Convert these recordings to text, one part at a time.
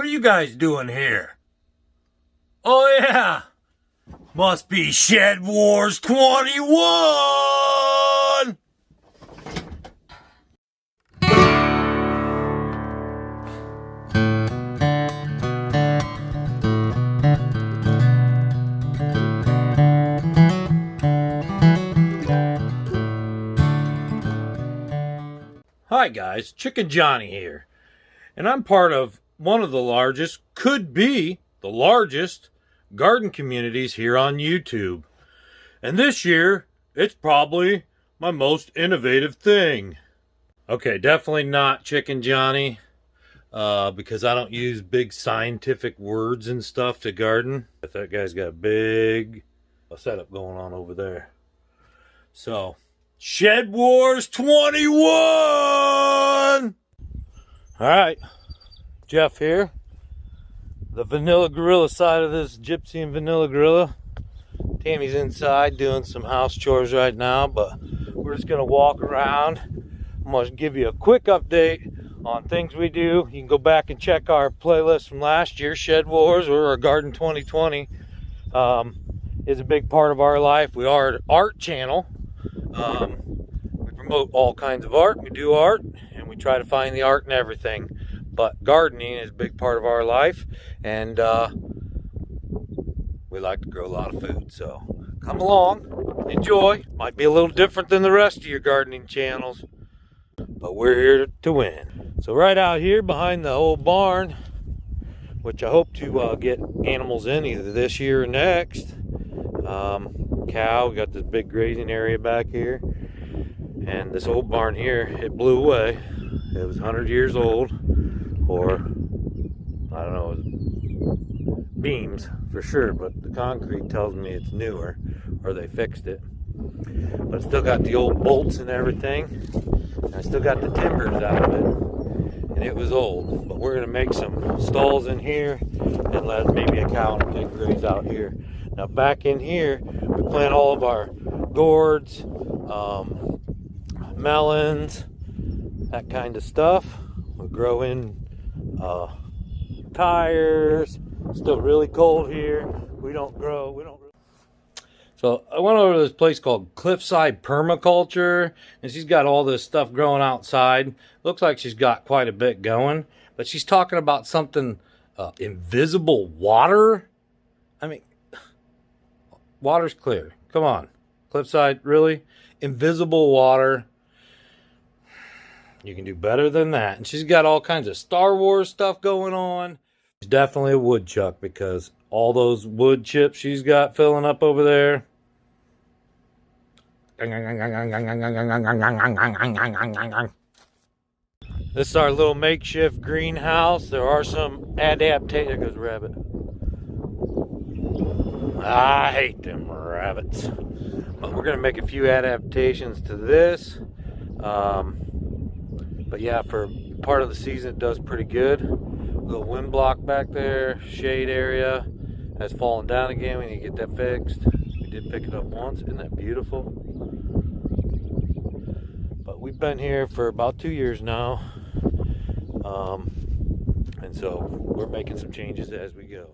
are you guys doing here? Oh yeah, must be SHEDWARS21! Hi guys, Chicken Johnny here, and I'm part of one of the largest, could be the largest, garden communities here on YouTube. And this year, it's probably my most innovative thing. Okay, definitely not Chicken Johnny, because I don't use big scientific words and stuff to garden. But that guy's got a big setup going on over there. So, SHEDWARS21! Alright, Jeff here. The vanilla gorilla side of this Gypsy and vanilla gorilla. Tammy's inside doing some house chores right now, but we're just going to walk around. I'm going to give you a quick update on things we do. You can go back and check our playlist from last year, Shed Wars, or our Garden 2020. Is a big part of our life. We are an art channel. We promote all kinds of art. We do art, and we try to find the art in everything. But gardening is a big part of our life, and we like to grow a lot of food. So come along, enjoy. Might be a little different than the rest of your gardening channels, but we're here to win. So right out here behind the old barn, which I hope to get animals in either this year or next. Cow, we got this big grazing area back here, and this old barn here, it blew away. It was 100 years old, or I don't know, it was beams for sure, but the concrete tells me it's newer, or they fixed it. But it's still got the old bolts and everything, and I still got the timbers out of it, and it was old. But we're gonna make some stalls in here and let maybe a cow and a pig graze out here. Now back in here, we plant all of our gourds, melons, that kind of stuff. We grow in tires. Still really cold here. We don't grow. So I went over to this place called Cliffside Permaculture, and she's got all this stuff growing outside. Looks like she's got quite a bit going, but she's talking about something, invisible water. I mean, water's clear. Come on. Cliffside, really? Invisible water. You can do better than that. And she's got all kinds of Star Wars stuff going on. She's definitely a woodchuck, because all those wood chips she's got filling up over there. This is our little makeshift greenhouse. There are some adaptations. There goes a rabbit. I hate them rabbits. But we're going to make a few adaptations to this. But yeah, for part of the season it does pretty good. Little wind block back there, shade area has fallen down again. We need to get that fixed. We did pick it up once. Isn't that beautiful? But we've been here for about 2 years now. And so we're making some changes as we go.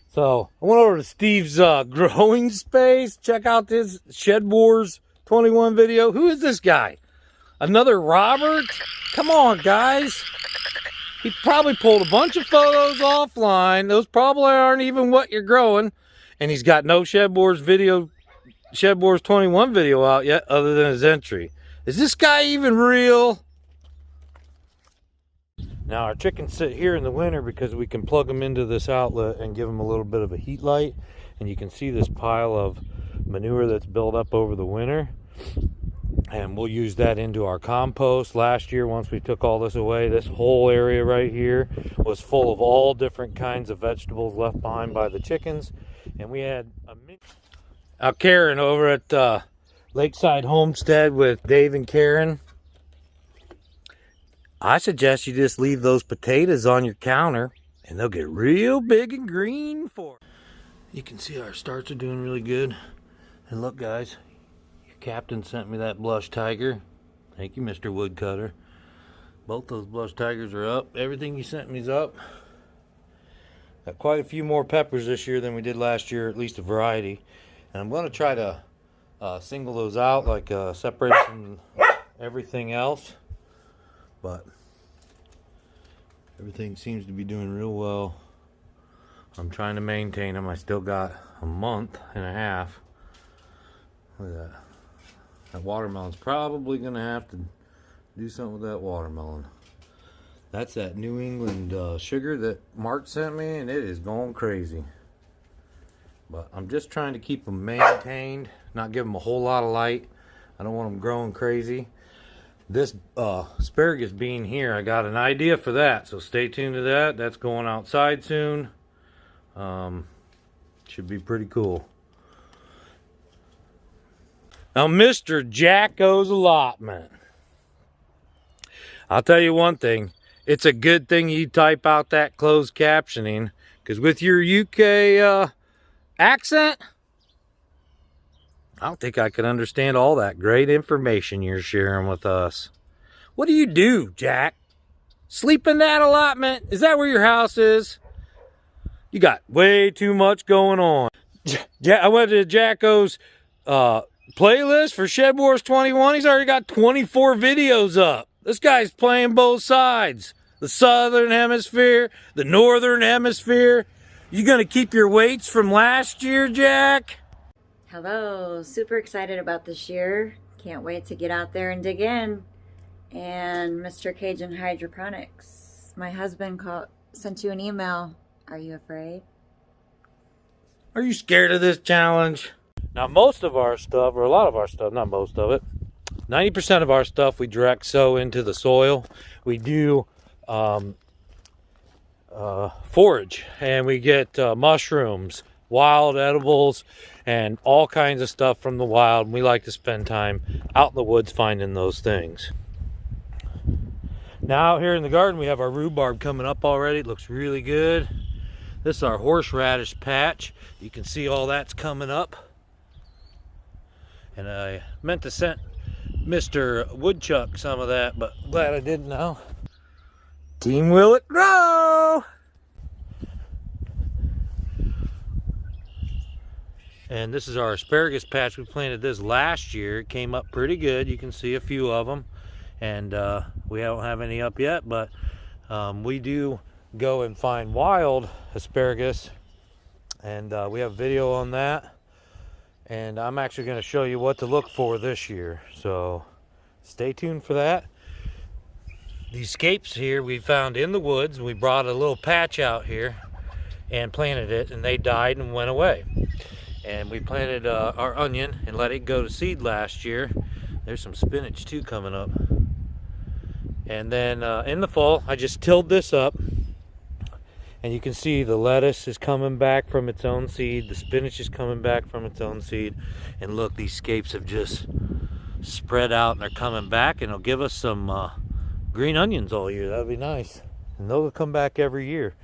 So I went over to Steve's growing space. Check out this SHEDWARS21 video. Who is this guy? Another Robert? Come on, guys. He probably pulled a bunch of photos offline. Those probably aren't even what you're growing. And he's got no SHEDWARS21 video out yet, other than his entry. Is this guy even real? Now our chickens sit here in the winter because we can plug them into this outlet and give them a little bit of a heat light. And you can see this pile of manure that's built up over the winter. And we'll use that into our compost. Last year, once we took all this away, this whole area right here was full of all different kinds of vegetables left behind by the chickens. And we had out Karen over at Lakeside Homestead with Dave and Karen. I suggest you just leave those potatoes on your counter, and they'll get real big and green for it. You can see our starts are doing really good. And look, guys. Captain sent me that blush tiger. Thank you, Mr. Woodcutter. Both those blush tigers are up. Everything you sent me is up. Got quite a few more peppers this year than we did last year, at least a variety. And I'm going to try to single those out, like separate from everything else. But everything seems to be doing real well. I'm trying to maintain them. I still got a month and a half. Look at that. That watermelon's probably going to have to do something with that watermelon. That's that New England sugar that Mark sent me, and it is going crazy. But I'm just trying to keep them maintained, not give them a whole lot of light. I don't want them growing crazy. This asparagus bean here, I got an idea for that, so stay tuned to that. That's going outside soon. Should be pretty cool. Now, Mr. Jacko's allotment. I'll tell you one thing. It's a good thing you type out that closed captioning, because with your UK accent, I don't think I could understand all that great information you're sharing with us. What do you do, Jack? Sleep in that allotment? Is that where your house is? You got way too much going on. I went to Jacko's playlist for SHEDWARS21. He's already got 24 videos up. This guy's playing both sides. The southern hemisphere, the northern hemisphere. You gonna keep your weights from last year, Jack? Hello, super excited about this year. Can't wait to get out there and dig in. And Mr. Cajun Hydroponics, my husband sent you an email. Are you afraid? Are you scared of this challenge? Now, most of our stuff, or a lot of our stuff, not most of it, 90% of our stuff we direct sow into the soil. We do forage, and we get mushrooms, wild edibles, and all kinds of stuff from the wild. We like to spend time out in the woods finding those things. Now, here in the garden, we have our rhubarb coming up already. It looks really good. This is our horseradish patch. You can see all that's coming up. And I meant to send Mr. Woodchuck some of that, but glad I didn't now. Team Will It Grow! And this is our asparagus patch. We planted this last year. It came up pretty good. You can see a few of them. And we don't have any up yet, but we do go and find wild asparagus. And we have video on that. And I'm actually going to show you what to look for this year. So stay tuned for that. These scapes here we found in the woods. We brought a little patch out here and planted it, and they died and went away. And we planted our onion and let it go to seed last year. There's some spinach too coming up. And then in the fall, I just tilled this up. And you can see the lettuce is coming back from its own seed. The spinach is coming back from its own seed. And look, these scapes have just spread out and they're coming back. And it'll give us some green onions all year. That'll be nice. And they'll come back every year.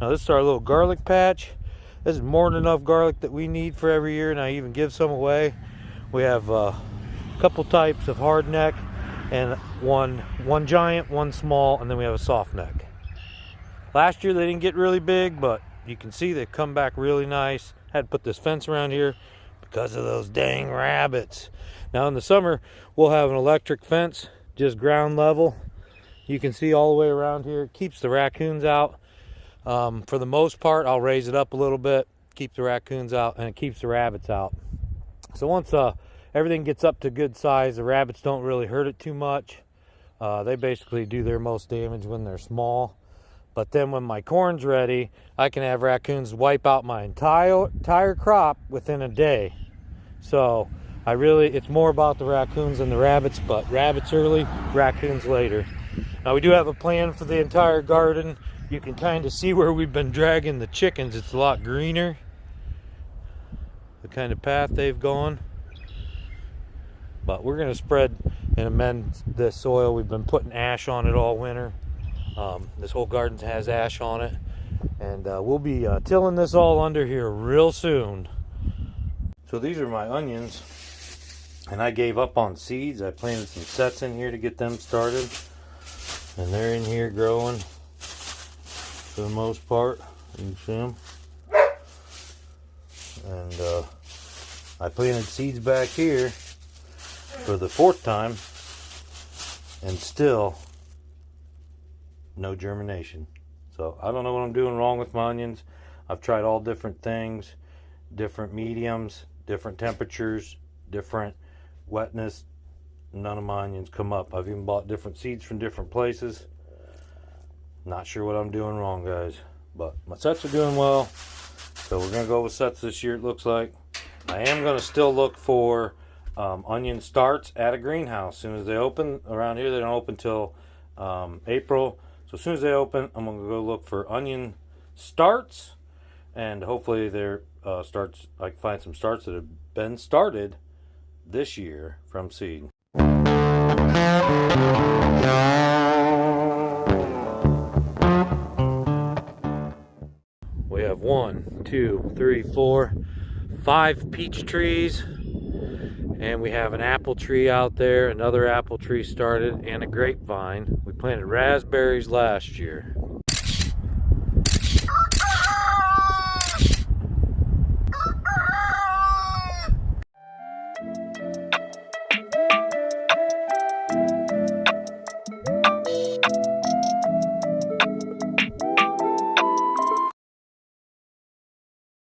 Now this is our little garlic patch. This is more than enough garlic that we need for every year. And I even give some away. We have a couple types of hard neck. And one giant, one small. And then we have a soft neck. Last year they didn't get really big, but you can see they've come back really nice. Had to put this fence around here because of those dang rabbits. Now in the summer, we'll have an electric fence, just ground level. You can see all the way around here. It keeps the raccoons out. For the most part, I'll raise it up a little bit, keep the raccoons out, and it keeps the rabbits out. So once everything gets up to good size, the rabbits don't really hurt it too much. They basically do their most damage when they're small. But then when my corn's ready, I can have raccoons wipe out my entire crop within a day. So it's more about the raccoons than the rabbits, but rabbits early, raccoons later. Now we do have a plan for the entire garden. You can kind of see where we've been dragging the chickens. It's a lot greener, the kind of path they've gone. But we're going to spread and amend this soil. We've been putting ash on it all winter. This whole garden has ash on it, and we'll be tilling this all under here real soon. So these are my onions, and I gave up on seeds. I planted some sets in here to get them started. And they're in here growing for the most part. You can see them. And I planted seeds back here for the 4th time, and still no germination. So I don't know what I'm doing wrong with my onions. I've tried all different things, different mediums, different temperatures, different wetness. None of my onions come up. I've even bought different seeds from different places. Not sure what I'm doing wrong, guys, but my sets are doing well. So we're gonna go with sets this year, it looks like. I am gonna still look for onion starts at a greenhouse. As soon as they open, around here they don't open till April. So as soon as they open, I'm gonna go look for onion starts, and hopefully they're starts. I can find some starts that have been started this year from seed. We have 1, 2, 3, 4, 5 peach trees, and we have an apple tree out there, another apple tree started, and a grapevine. We planted raspberries last year.